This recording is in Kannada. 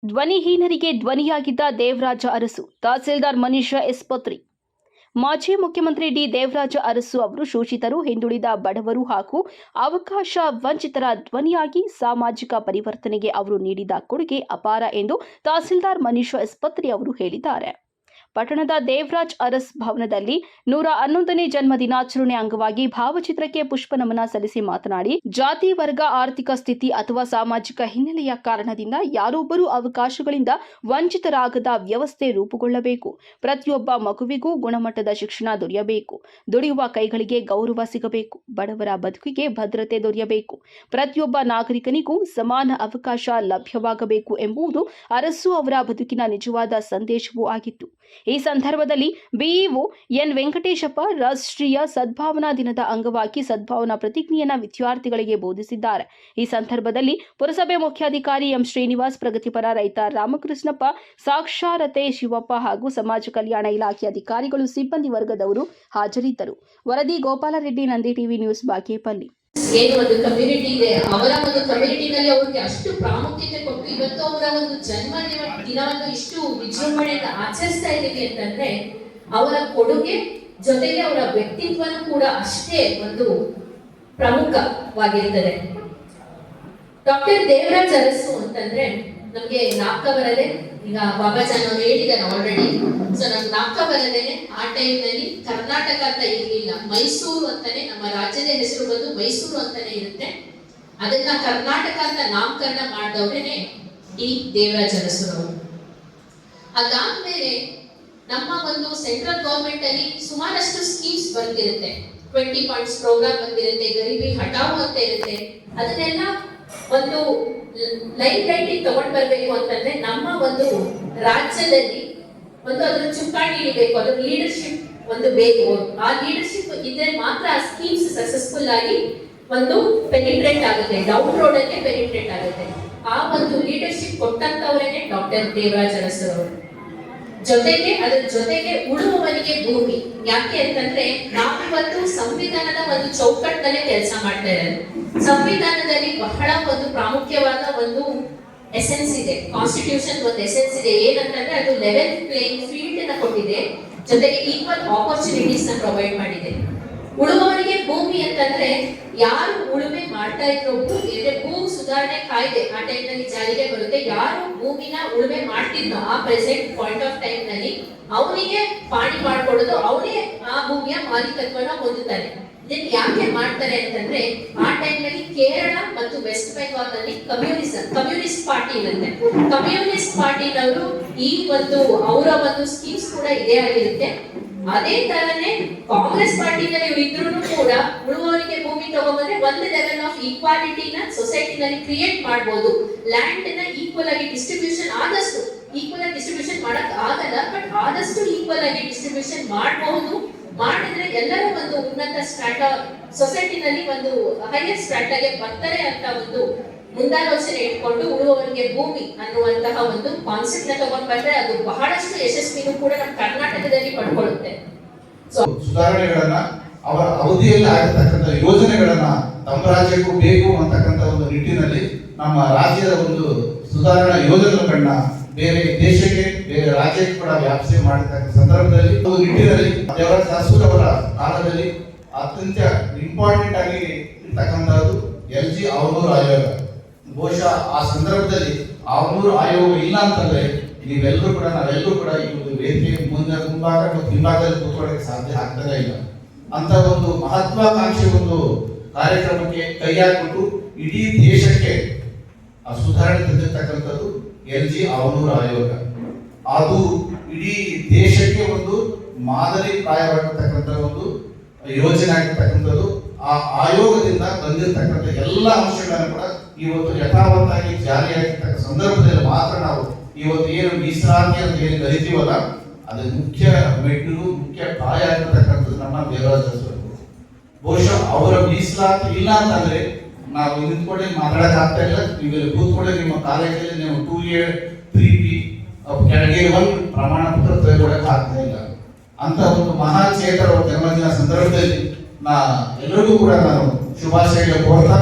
ಧ್ವನಿಹೀನರಿಗೆ ಧ್ವನಿಯಾಗಿದ್ದ ದೇವರಾಜ ಅರಸು. ತಹಸೀಲ್ದಾರ್ ಮನೀಷ ಎಸ್ ಪತ್ರಿ. ಮಾಜಿ ಮುಖ್ಯಮಂತ್ರಿ ಡಿ. ದೇವರಾಜ ಅರಸು ಅವರು ಶೋಷಿತರು, ಹಿಂದುಳಿದ, ಬಡವರು ಹಾಗೂ ಅವಕಾಶ ವಂಚಿತರ ಧ್ವನಿಯಾಗಿ ಸಾಮಾಜಿಕ ಪರಿವರ್ತನೆಗೆ ಅವರು ನೀಡಿದ ಕೊಡುಗೆ ಅಪಾರ ಎಂದು ತಹಸೀಲ್ದಾರ್ ಮನೀಷ ಎಸ್ ಪತ್ರಿ ಅವರು ಹೇಳಿದ್ದಾರೆ. ಪಟ್ಟಣದ ದೇವರಾಜ್ ಅರಸ್ ಭವನದಲ್ಲಿ 111ನೇ ಜನ್ಮ ದಿನಾಚರಣೆ ಅಂಗವಾಗಿ ಭಾವಚಿತ್ರಕ್ಕೆ ಪುಷ್ಪ ನಮನ ಸಲ್ಲಿಸಿ ಮಾತನಾಡಿ, ಜಾತಿ, ವರ್ಗ, ಆರ್ಥಿಕ ಸ್ಥಿತಿ ಅಥವಾ ಸಾಮಾಜಿಕ ಹಿನ್ನೆಲೆಯ ಕಾರಣದಿಂದ ಯಾರೊಬ್ಬರೂ ಅವಕಾಶಗಳಿಂದ ವಂಚಿತರಾಗದ ವ್ಯವಸ್ಥೆ ರೂಪುಗೊಳ್ಳಬೇಕು. ಪ್ರತಿಯೊಬ್ಬ ಮಗುವಿಗೂ ಗುಣಮಟ್ಟದ ಶಿಕ್ಷಣ ದೊರೆಯಬೇಕು. ದುಡಿಯುವ ಕೈಗಳಿಗೆ ಗೌರವ ಸಿಗಬೇಕು. ಬಡವರ ಬದುಕಿಗೆ ಭದ್ರತೆ ದೊರೆಯಬೇಕು. ಪ್ರತಿಯೊಬ್ಬ ನಾಗರಿಕನಿಗೂ ಸಮಾನ ಅವಕಾಶ ಲಭ್ಯವಾಗಬೇಕು ಎಂಬುದು ಅರಸು ಅವರ ಬದುಕಿನ ನಿಜವಾದ ಸಂದೇಶವೂ ಆಗಿತ್ತು. ಈ ಸಂದರ್ಭದಲ್ಲಿ ಬಿಇಒ ಎನ್ ವೆಂಕಟೇಶಪ್ಪ ರಾಷ್ಟ್ರೀಯ ಸದ್ಭಾವನಾ ದಿನದ ಅಂಗವಾಗಿ ಸದ್ಭಾವನಾ ಪ್ರತಿಜ್ಞೆಯನ್ನು ವಿದ್ಯಾರ್ಥಿಗಳಿಗೆ ಬೋಧಿಸಿದ್ದಾರೆ. ಈ ಸಂದರ್ಭದಲ್ಲಿ ಪುರಸಭೆ ಮುಖ್ಯಾಧಿಕಾರಿ ಎಂ ಶ್ರೀನಿವಾಸ್, ಪ್ರಗತಿಪರ ರೈತ ರಾಮಕೃಷ್ಣಪ್ಪ, ಸಾಕ್ಷರತೆ ಶಿವಪ್ಪ ಹಾಗೂ ಸಮಾಜ ಕಲ್ಯಾಣ ಇಲಾಖೆ ಅಧಿಕಾರಿಗಳು, ಸಿಬ್ಬಂದಿ ವರ್ಗದವರು ಹಾಜರಿದ್ದರು. ವರದಿ ಗೋಪಾಲರೆಡ್ಡಿ, ನಂದಿ ಟಿವಿ ನ್ಯೂಸ್, ಬಾಗೇಪಲ್ಲಿ. ಏನು ಒಂದು ಕಮ್ಯುನಿಟಿ ಇದೆ, ಅವರ ಒಂದು ಕಮ್ಯುನಿಟಿನಲ್ಲಿ ಅವ್ರಿಗೆ ಅಷ್ಟು ಪ್ರಾಮುಖ್ಯತೆ ಕೊಟ್ಟು ಇವತ್ತು ಅವರ ಒಂದು ಜನ್ಮ ದಿನವನ್ನು ಇಷ್ಟು ವಿಜೃಂಭಣೆಯಿಂದ ಆಚರಿಸ್ತಾ ಇದ್ದೀವಿ ಅಂತಂದ್ರೆ ಅವರ ಕೊಡುಗೆ ಜೊತೆಗೆ ಅವರ ವ್ಯಕ್ತಿತ್ವನೂ ಕೂಡ ಅಷ್ಟೇ ಒಂದು ಪ್ರಮುಖವಾಗಿರ್ತದೆ. ಡಾಕ್ಟರ್ ದೇವರಾಜ್ ಅರಸು ಅಂತಂದ್ರೆ ನಮ್ಗೆ ನಾಲ್ಕ ಬರದೆ, ಈಗ ಬಾಬಾಜಾನ್ ಅವರು ಹೇಳಿದ್ದಾರೆ ಆಲ್ರೆಡಿ. ಸೊ ನಮ್ಗೆ ನಾಲ್ಕ ಬರದೇನೆ ಆ ಟೈಮ್ ನಲ್ಲಿ ಕರ್ನಾಟಕ ಅಂತ ಇರ್ಲಿಲ್ಲ, ಮೈಸೂರು ಅಂತಾನೆ, ನಮ್ಮ ರಾಜ್ಯದ ಹೆಸರು ಬಂದು ಮೈಸೂರು ಅಂತಾನೆ ಇರುತ್ತೆ. ಅದನ್ನ ಕರ್ನಾಟಕ ಅಂತ ನಾಮಕರಣ ಮಾಡಿದವರೇನೆ ಈ ದೇವರಾಜ್ ಅರಸುರವರು. ಅದಾದ್ಮೇಲೆ ನಮ್ಮ ಒಂದು ಸೆಂಟ್ರಲ್ ಗವರ್ಮೆಂಟ್ ಅಲ್ಲಿ ಸುಮಾರಷ್ಟು ಸ್ಕೀಮ್ಸ್ ಬಂದಿರುತ್ತೆ. 20 ಪಾಯಿಂಟ್ಸ್ ಪ್ರೋಗ್ರಾಮ್ ಬಂದಿರುತ್ತೆ, ಗರೀಬಿ ಹಟಾವು ಅಂತ ಇರುತ್ತೆ. ಅದನ್ನೆಲ್ಲ ಒಂದು ಲೈಫ್ ಲೈಟಿಗೆ ತಗೊಂಡ್ ಬರ್ಬೇಕು ಅಂತಂದ್ರೆ ನಮ್ಮ ಒಂದು ರಾಜ್ಯದಲ್ಲಿ ಒಂದು ಅದ್ರ ಚುಕ್ಕಾಣಿ ಹಿಡಿಬೇಕು, ಅದ್ರ ಲೀಡರ್ಶಿಪ್ ಒಂದು ಬೇಕು. ಆ ಲೀಡರ್ಶಿಪ್ ಇದ್ರೆ ಮಾತ್ರ ಆ ಸ್ಕೀಮ್ಸ್ ಸಕ್ಸಸ್ಫುಲ್ ಆಗಿ ಒಂದು ಪೆನಿಟ್ರೇಟ್ ಆಗುತ್ತೆ, ಡೌನ್ ರೋಡ್ ಅಲ್ಲಿ ಪೆನಿಟ್ರೇಟ್ ಆಗುತ್ತೆ. ಆ ಒಂದು ಲೀಡರ್ಶಿಪ್ ಕೊಟ್ಟಂತವರೇನೆ ಡಾಕ್ಟರ್ ದೇವರಾಜ್ ಅರಸು ಅವರು. ಜೊತೆಗೆ ಅದ್ರ ಜೊತೆಗೆ ಉಳುವವನಿಗೆ ಭೂಮಿ. ಯಾಕೆ ಅಂತಂದ್ರೆ ನಾವಿವತ್ತು ಸಂವಿಧಾನದ ಒಂದು ಚೌಕಟ್ಟಿನಲ್ಲೇ ಕೆಲಸ ಮಾಡ್ತಾ ಇರೋದು. ಸಂವಿಧಾನದಲ್ಲಿ ಬಹಳ ಒಂದು ಪ್ರಾಮುಖ್ಯವಾದ ಒಂದು ಎಸೆನ್ಸ್ ಇದೆ, ಕಾನ್ಸ್ಟಿಟ್ಯೂಷನ್ ಒಂದು ಎಸೆನ್ಸ್ ಇದೆ. ಏನಂತಂದ್ರೆ ಅದು ಲೆವೆಲ್ ಪ್ಲೇಯಿಂಗ್ ಫೀಲ್ಡ್ ನ ಕೊಟ್ಟಿದೆ, ಜೊತೆಗೆ ಈಕ್ವಲ್ ಆಪರ್ಚುನಿಟೀಸ್ ನ ಪ್ರೊವೈಡ್ ಮಾಡಿದೆ. ಉಳುವವರಿಗೆ ಭೂಮಿ ಅಂತಂದ್ರೆ ಯಾರು ಉಳುಮೆ ಮಾಡ್ತಾ ಇದ್ರು, ಭೂ ಸುಧಾರಣೆ ಕಾಯ್ದೆ ಆ ಟೈಮ್ ನಲ್ಲಿ ಜಾರಿಗೆ ಬರುತ್ತೆ. ಯಾರು ಭೂಮಿನ ಉಳುಮೆ ಮಾಡ್ತಿದ್ನೋ ಆ ಪ್ರೆಸೆಂಟ್ ಪಾಯಿಂಟ್ ಆಫ್ ಟೈಮ್ ನಲ್ಲಿ ಅವನಿಗೆ ಪಾಣಿ ಮಾಡ್ಕೊಡೋದು, ಅವನೇ ಆ ಭೂಮಿಯ ಮಾಲೀಕತ್ವನ ಹೊಂದುತ್ತಾನೆ. ಇದನ್ನ ಯಾಕೆ ಮಾಡ್ತಾರೆ ಅಂತಂದ್ರೆ ಆ ಟೈಮ್ ನಲ್ಲಿ ಕೇರಳ ಮತ್ತು ವೆಸ್ಟ್ ಬೆಂಗಾಲ್ ನಲ್ಲಿ ಕಮ್ಯುನಿಸ್ಟ್ ಪಾರ್ಟಿ ಇರುತ್ತೆ. ಕಮ್ಯುನಿಸ್ಟ್ ಪಾರ್ಟಿನವರು ಈ ಒಂದು ಅವರ ಒಂದು ಸ್ಕೀಮ್ಸ್ ಕೂಡ ಇದೇ ಆಗಿರುತ್ತೆ. ಅದೇ ತರನೇ ಕಾಂಗ್ರೆಸ್ ಪಾರ್ಟಿನಲ್ಲಿ ಇದ್ರೂ ಕೂಡ ಉಳುವವರಿಗೆ ಭೂಮಿ ತಗೊಂಡ್ಬಂದ್ರೆ ಒಂದು ಲೆವೆಲ್ ಆಫ್ ಈಕ್ವಾಲಿಟಿನ ಸೊಸೈಟಿನಲ್ಲಿ ಕ್ರಿಯೇಟ್ ಮಾಡಬಹುದು. ಲ್ಯಾಂಡ್ ನ ಈಕ್ವಲ್ ಆಗಿ ಡಿಸ್ಟ್ರಿಬ್ಯೂಷನ್ ಆದಷ್ಟು ಈಕ್ವಲ್ ಆಗಿ ಡಿಸ್ಟ್ರಿಬ್ಯೂಷನ್ ಮಾಡಕ್ ಆಗಲ್ಲ, ಬಟ್ ಆದಷ್ಟು ಈಕ್ವಲ್ ಆಗಿ ಡಿಸ್ಟ್ರಿಬ್ಯೂಷನ್ ಮಾಡಬಹುದು. ಮಾಡಿದ್ರೆ ಎಲ್ಲರೂ ಒಂದು ಉನ್ನತ ಸ್ಟ್ರಾಟ ಸೊಸೈಟಿನಲ್ಲಿ ಒಂದು ಹೈಯರ್ ಸ್ಟ್ರಾಟಾಗೆ ಬರ್ತಾರೆ ಅಂತ ಒಂದು ಮುಂದಾಲೋಚನೆ ಇಟ್ಕೊಂಡು ಉಳುವವರಿಗೆ ಭೂಮಿ ಅನ್ನುವಂತಹ ಒಂದು ಕಾನ್ಸೆಪ್ಟ್ ನ ತಗೊಂಡ್ ಬಂದ್ರೆ ಅದು ಬಹಳಷ್ಟು ಯಶಸ್ವಿನೂ ಕೂಡ ನಮ್ಮ ಕರ್ನಾಟಕದಲ್ಲಿ ಪಡ್ಕೊಳ್ಳುತ್ತೆ. ಸುಧಾರಣೆಗಳನ್ನ ಅವರ ಅವಧಿಯಲ್ಲಿ ಆಗತಕ್ಕಂಥ ಯೋಜನೆಗಳನ್ನ ತಮ್ಮ ರಾಜ್ಯಕ್ಕೂ ಬೇಕು ಅಂತಕ್ಕಂಥ ಒಂದು ನಿಟ್ಟಿನಲ್ಲಿ ನಮ್ಮ ರಾಜ್ಯದ ಒಂದು ಸುಧಾರಣಾ ಯೋಜನೆಗಳನ್ನ ಬೇರೆ ದೇಶಕ್ಕೆ, ಬೇರೆ ರಾಜ್ಯಕ್ಕೆ ಕೂಡ ವ್ಯಾಪ್ತಿ ಮಾಡಿರ್ತಕ್ಕಂಥ ಸಂದರ್ಭದಲ್ಲಿ ಒಂದು ನಿಟ್ಟಿನಲ್ಲಿ ದೇವರಾಜ್ ಅರಸು ಅವರ ಕಾಲದಲ್ಲಿ ಅತ್ಯಂತ ಇಂಪಾರ್ಟೆಂಟ್ ಆಗಿ ಇರ್ತಕ್ಕಂಥದ್ದು LG ಅವನೂರು ಆಯೋಗ. ಬಹುಶಃ ಆ ಸಂದರ್ಭದಲ್ಲಿ ಅವನೂರು ಆಯೋಗ ಇಲ್ಲ ಅಂತಂದ್ರೆ ನಾವೆಲ್ಲರೂ ಕೂಡ ಈ ಒಂದು ವೇದಿಕೆ ಮುಂಭಾಗ ಮತ್ತು ಹಿಂಭಾಗದಲ್ಲಿ ಕೂತ್ಕೊಳ್ಳೋಕೆ ಸಾಧ್ಯ ಆಗ್ತದೇ ಇಲ್ಲ. ಅಂತ ಒಂದು ಮಹತ್ವಾಕಾಂಕ್ಷೆ ಒಂದು ಕಾರ್ಯಕ್ರಮಕ್ಕೆ ಕೈ ಹಾಕಿಬಿಟ್ಟು ಇಡೀ ದೇಶಕ್ಕೆ ಆ ಸುಧಾರಣೆ ತಂದಿರ್ತಕ್ಕಂಥದ್ದು LG ಅವನೂರು ಆಯೋಗ. ಅದು ಇಡೀ ದೇಶಕ್ಕೆ ಒಂದು ಮಾದರಿ ಪ್ರಾಯವಾಗಿರ್ತಕ್ಕಂಥ ಒಂದು ಯೋಜನೆ ಆಗಿರ್ತಕ್ಕಂಥದ್ದು. ಆ ಆಯೋಗದಿಂದ ಬಂದಿರತಕ್ಕಂಥ ಎಲ್ಲ ಅಂಶಗಳನ್ನು ಕೂಡ ಇವತ್ತು ಯಥಾವತ್ತಾಗಿ ಜಾರಿಯಾಗಿರ್ತಕ್ಕ ಸಂದರ್ಭದಲ್ಲಿ ಮಾತ್ರ ನಾವು ಇವತ್ತು ಏನು ಮೀಸಲಾತಿ ಅಂತ ಏನು ಕರಿತೀವಲ್ಲ, ಅದು ಮುಖ್ಯ ಮೆಟ್ಟಿಲು, ಮುಖ್ಯ ಪ್ರಾಯ ಆಗಿರ್ತಕ್ಕಂಥದ್ದು ನಮ್ಮ ದೇವರಾಜ್ ಅರಸು. ಬಹುಶಃ ಅವರ ಮೀಸಲಾತಿ ಇಲ್ಲ ಅಂತಂದ್ರೆ ನಾವು ನಿಂತ್ಕೊಂಡೆ ಮಾತಾಡಕ್ ಆಗ್ತಾ ಇಲ್ಲ. ನೀವು ಕೂತ್ಕೊಂಡೆ ನಿಮ್ಮ ಕಾಲೇಜಲ್ಲಿ ನೀವು 2A 3B ಕೆಳಗೆ 1 ಪ್ರಮಾಣ ಪತ್ರ ತೆಗೆದುಕೊಳ್ಳಕ್ ಆಗ್ತಾ ಇಲ್ಲ. ಅಂತ ಒಂದು ಮಹಾಚೇತರ ಜನ್ಮದಿನ ಸಂದರ್ಭದಲ್ಲಿ ಎಲ್ಲರಿಗೂ ಕೂಡ ನಾನು ಶುಭಾಶಯಗಳು ಕೋರ್ತಾ